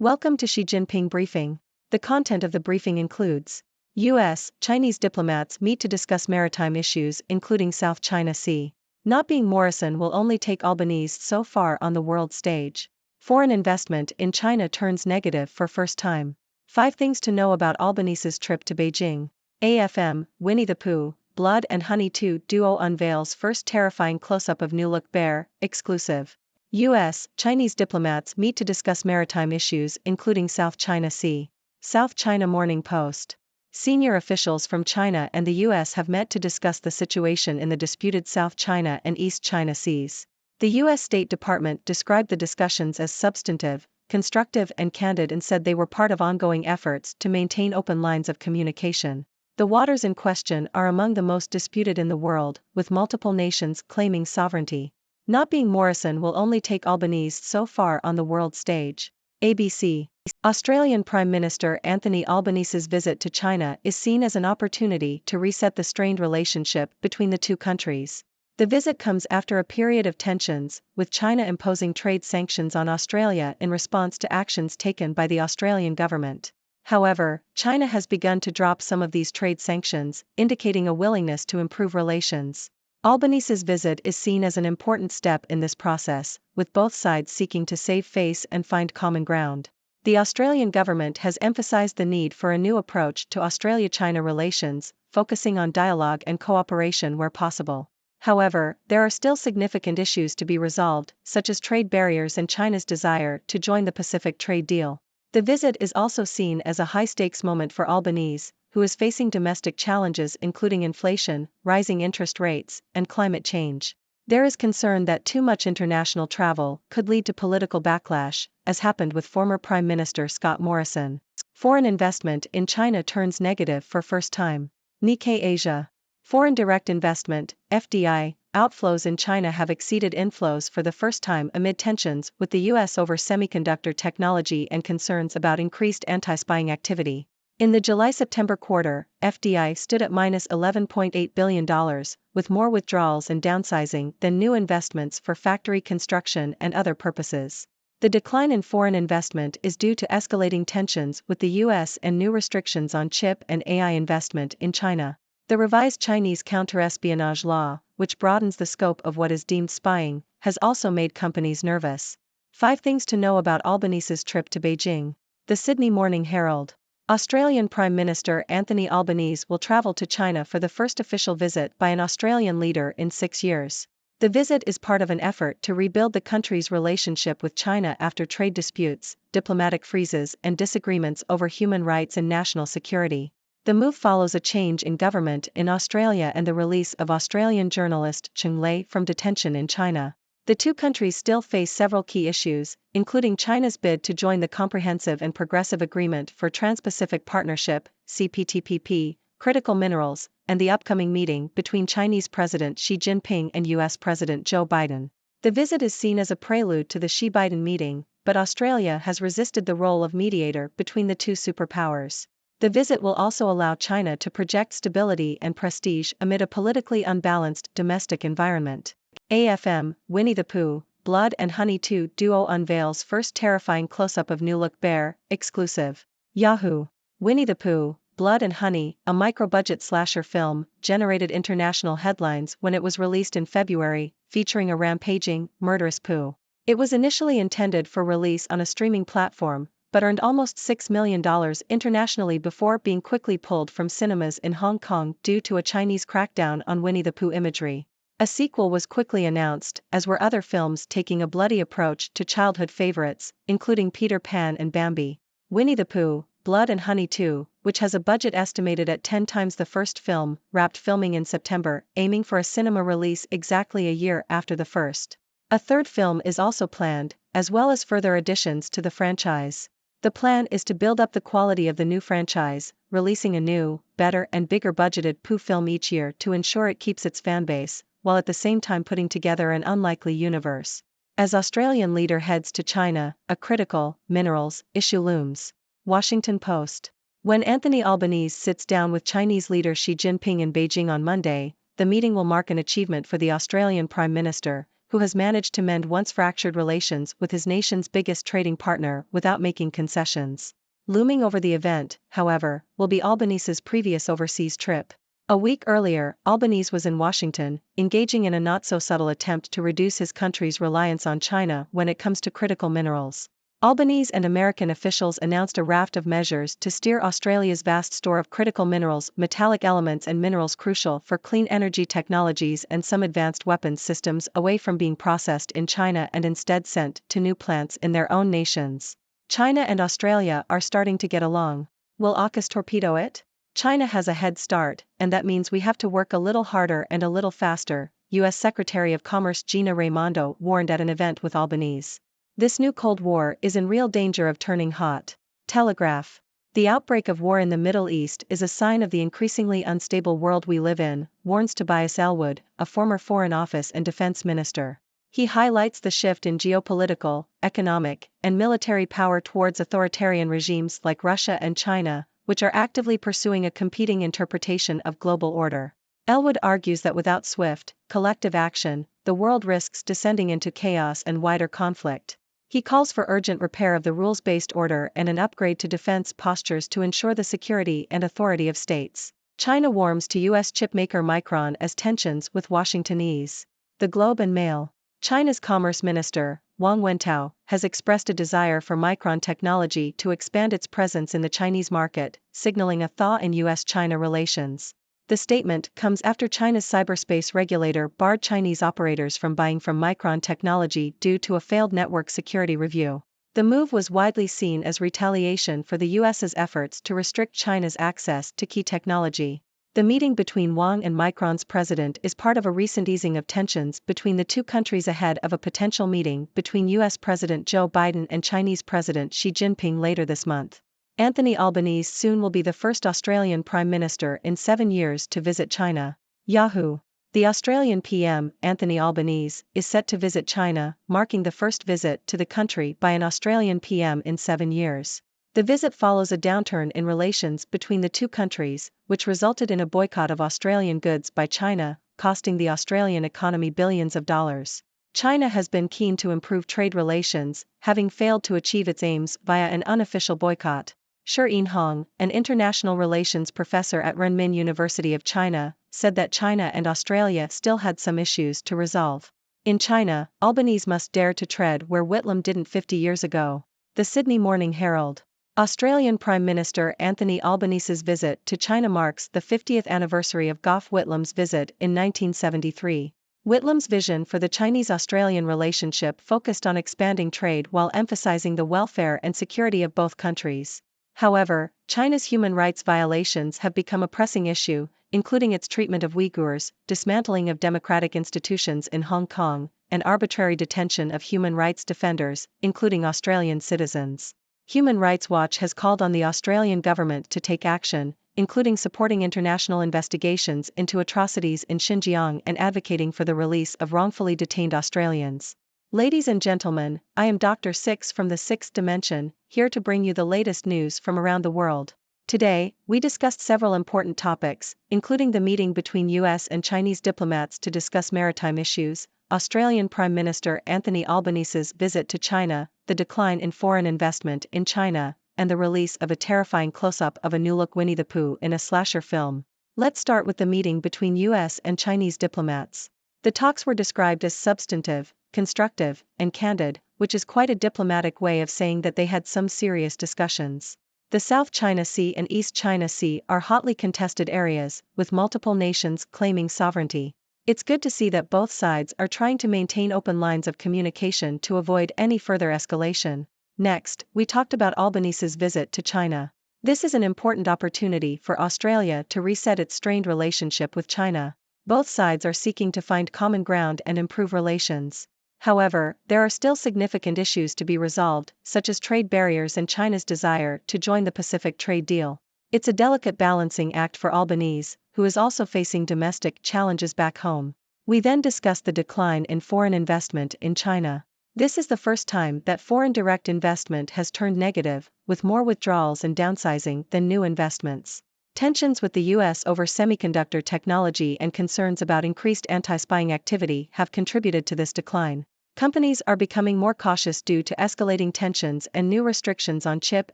Welcome to Xi Jinping briefing. The content of the briefing includes U.S. Chinese diplomats meet to discuss maritime issues including South China Sea. Not being Morrison will only take Albanese so far on the world stage. Foreign investment in China turns negative for first time. 5 things to know about Albanese's trip to Beijing. AFM, Winnie the Pooh, Blood and Honey 2 duo unveils first terrifying close-up of new look bear, exclusive. U.S. Chinese diplomats meet to discuss maritime issues including South China Sea. South China Morning Post. Senior officials from China and the U.S. have met to discuss the situation in the disputed South China and East China Seas. The U.S. State Department described the discussions as substantive, constructive and candid and said they were part of ongoing efforts to maintain open lines of communication. The waters in question are among the most disputed in the world, with multiple nations claiming sovereignty. Not being Morrison will only take Albanese so far on the world stage. ABC. Australian Prime Minister Anthony Albanese's visit to China is seen as an opportunity to reset the strained relationship between the two countries. The visit comes after a period of tensions, with China imposing trade sanctions on Australia in response to actions taken by the Australian government. However, China has begun to drop some of these trade sanctions, indicating a willingness to improve relations. Albanese's visit is seen as an important step in this process, with both sides seeking to save face and find common ground. The Australian government has emphasized the need for a new approach to Australia-China relations, focusing on dialogue and cooperation where possible. However, there are still significant issues to be resolved, such as trade barriers and China's desire to join the Pacific trade deal. The visit is also seen as a high-stakes moment for Albanese, who is facing domestic challenges including inflation, rising interest rates, and climate change. There is concern that too much international travel could lead to political backlash, as happened with former Prime Minister Scott Morrison. Foreign investment in China turns negative for first time. Nikkei Asia. Foreign direct investment, FDI, outflows in China have exceeded inflows for the first time amid tensions with the U.S. over semiconductor technology and concerns about increased anti-spying activity. In the July-September quarter, FDI stood at $11.8 billion, with more withdrawals and downsizing than new investments for factory construction and other purposes. The decline in foreign investment is due to escalating tensions with the U.S. and new restrictions on chip and AI investment in China. The revised Chinese counter-espionage law, which broadens the scope of what is deemed spying, has also made companies nervous. 5 things to know about Albanese's trip to Beijing. The Sydney Morning Herald. Australian Prime Minister Anthony Albanese will travel to China for the first official visit by an Australian leader in 6 years. The visit is part of an effort to rebuild the country's relationship with China after trade disputes, diplomatic freezes and disagreements over human rights and national security. The move follows a change in government in Australia and the release of Australian journalist Cheng Lei from detention in China. The two countries still face several key issues, including China's bid to join the Comprehensive and Progressive Agreement for Trans-Pacific Partnership, CPTPP, critical minerals, and the upcoming meeting between Chinese President Xi Jinping and U.S. President Joe Biden. The visit is seen as a prelude to the Xi-Biden meeting, but Australia has resisted the role of mediator between the two superpowers. The visit will also allow China to project stability and prestige amid a politically unbalanced domestic environment. AFM, Winnie the Pooh, Blood and Honey 2 duo unveils first terrifying close-up of new look bear, exclusive. Yahoo! Winnie the Pooh, Blood and Honey, a micro-budget slasher film, generated international headlines when it was released in February, featuring a rampaging, murderous Pooh. It was initially intended for release on a streaming platform, but earned almost $6 million internationally before being quickly pulled from cinemas in Hong Kong due to a Chinese crackdown on Winnie the Pooh imagery. A sequel was quickly announced, as were other films taking a bloody approach to childhood favorites, including Peter Pan and Bambi. Winnie the Pooh, Blood and Honey 2, which has a budget estimated at 10 times the first film, wrapped filming in September, aiming for a cinema release exactly a year after the first. A third film is also planned, as well as further additions to the franchise. The plan is to build up the quality of the new franchise, releasing a new, better and bigger budgeted Pooh film each year to ensure it keeps its fanbase, while at the same time putting together an unlikely universe. As Australian leader heads to China, a critical minerals issue looms. Washington Post. When Anthony Albanese sits down with Chinese leader Xi Jinping in Beijing on Monday, the meeting will mark an achievement for the Australian Prime Minister, who has managed to mend once fractured relations with his nation's biggest trading partner without making concessions. Looming over the event, however, will be Albanese's previous overseas trip. A week earlier, Albanese was in Washington, engaging in a not-so-subtle attempt to reduce his country's reliance on China when it comes to critical minerals. Albanese and American officials announced a raft of measures to steer Australia's vast store of critical minerals, metallic elements and minerals crucial for clean energy technologies and some advanced weapons systems away from being processed in China and instead sent to new plants in their own nations. China and Australia are starting to get along. Will AUKUS torpedo it? China has a head start, and that means we have to work a little harder and a little faster, U.S. Secretary of Commerce Gina Raimondo warned at an event with Albanese. This new Cold War is in real danger of turning hot. Telegraph. The outbreak of war in the Middle East is a sign of the increasingly unstable world we live in, warns Tobias Ellwood, a former Foreign Office and Defense Minister. He highlights the shift in geopolitical, economic, and military power towards authoritarian regimes like Russia and China, which are actively pursuing a competing interpretation of global order. Ellwood argues that without swift, collective action, the world risks descending into chaos and wider conflict. He calls for urgent repair of the rules-based order and an upgrade to defense postures to ensure the security and authority of states. China warms to U.S. chipmaker Micron as tensions with Washington ease. The Globe and Mail. China's Commerce Minister, Wang Wentao, has expressed a desire for Micron technology to expand its presence in the Chinese market, signaling a thaw in U.S.-China relations. The statement comes after China's cyberspace regulator barred Chinese operators from buying from Micron Technology due to a failed network security review. The move was widely seen as retaliation for the U.S.'s efforts to restrict China's access to key technology. The meeting between Wang and Micron's president is part of a recent easing of tensions between the two countries ahead of a potential meeting between U.S. President Joe Biden and Chinese President Xi Jinping later this month. Anthony Albanese soon will be the first Australian Prime Minister in 7 years to visit China. Yahoo! The Australian PM, Anthony Albanese, is set to visit China, marking the first visit to the country by an Australian PM in 7 years. The visit follows a downturn in relations between the two countries, which resulted in a boycott of Australian goods by China, costing the Australian economy billions of dollars. China has been keen to improve trade relations, having failed to achieve its aims via an unofficial boycott. Shi Hong, an international relations professor at Renmin University of China, said that China and Australia still had some issues to resolve. In China, Albanese must dare to tread where Whitlam didn't 50 years ago. The Sydney Morning Herald. Australian Prime Minister Anthony Albanese's visit to China marks the 50th anniversary of Gough Whitlam's visit in 1973. Whitlam's vision for the Chinese-Australian relationship focused on expanding trade while emphasizing the welfare and security of both countries. However, China's human rights violations have become a pressing issue, including its treatment of Uyghurs, dismantling of democratic institutions in Hong Kong, and arbitrary detention of human rights defenders, including Australian citizens. Human Rights Watch has called on the Australian government to take action, including supporting international investigations into atrocities in Xinjiang and advocating for the release of wrongfully detained Australians. Ladies and gentlemen, I am Dr. Six from the Sixth Dimension, here to bring you the latest news from around the world. Today, we discussed several important topics, including the meeting between U.S. and Chinese diplomats to discuss maritime issues, Australian Prime Minister Anthony Albanese's visit to China, the decline in foreign investment in China, and the release of a terrifying close-up of a new-look Winnie the Pooh in a slasher film. Let's start with the meeting between U.S. and Chinese diplomats. The talks were described as substantive, constructive, and candid, which is quite a diplomatic way of saying that they had some serious discussions. The South China Sea and East China Sea are hotly contested areas, with multiple nations claiming sovereignty. It's good to see that both sides are trying to maintain open lines of communication to avoid any further escalation. Next, we talked about Albanese's visit to China. This is an important opportunity for Australia to reset its strained relationship with China. Both sides are seeking to find common ground and improve relations. However, there are still significant issues to be resolved, such as trade barriers and China's desire to join the Pacific Trade Deal. It's a delicate balancing act for Albanese, who is also facing domestic challenges back home. We then discussed the decline in foreign investment in China. This is the first time that foreign direct investment has turned negative, with more withdrawals and downsizing than new investments. Tensions with the US over semiconductor technology and concerns about increased anti-spying activity have contributed to this decline. Companies are becoming more cautious due to escalating tensions and new restrictions on chip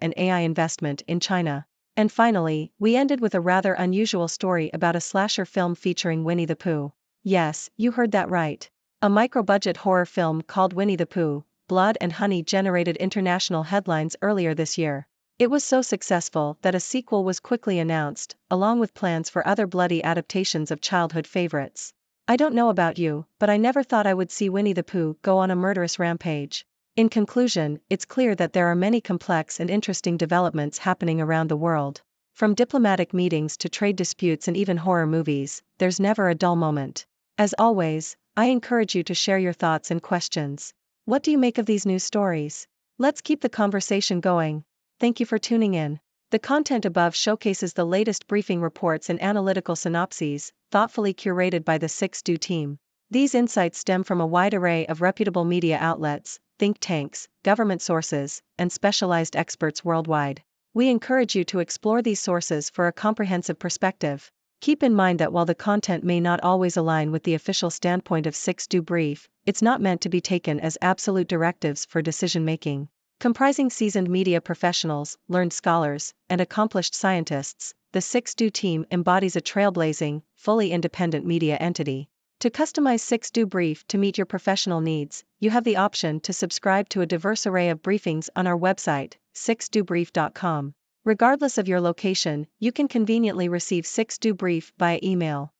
and AI investment in China. And finally, we ended with a rather unusual story about a slasher film featuring Winnie the Pooh. Yes, you heard that right. A micro-budget horror film called Winnie the Pooh, Blood and Honey generated international headlines earlier this year. It was so successful that a sequel was quickly announced, along with plans for other bloody adaptations of childhood favorites. I don't know about you, but I never thought I would see Winnie the Pooh go on a murderous rampage. In conclusion, it's clear that there are many complex and interesting developments happening around the world. From diplomatic meetings to trade disputes and even horror movies, there's never a dull moment. As always, I encourage you to share your thoughts and questions. What do you make of these news stories? Let's keep the conversation going. Thank you for tuning in. The content above showcases the latest briefing reports and analytical synopses, thoughtfully curated by the 6Do team. These insights stem from a wide array of reputable media outlets, think tanks, government sources, and specialized experts worldwide. We encourage you to explore these sources for a comprehensive perspective. Keep in mind that while the content may not always align with the official standpoint of 6Do Brief, it's not meant to be taken as absolute directives for decision-making. Comprising seasoned media professionals, learned scholars, and accomplished scientists, the 6Do team embodies a trailblazing, fully independent media entity. To customize 6Do Brief to meet your professional needs, you have the option to subscribe to a diverse array of briefings on our website, 6dobrief.com. Regardless of your location, you can conveniently receive 6Do Brief via email.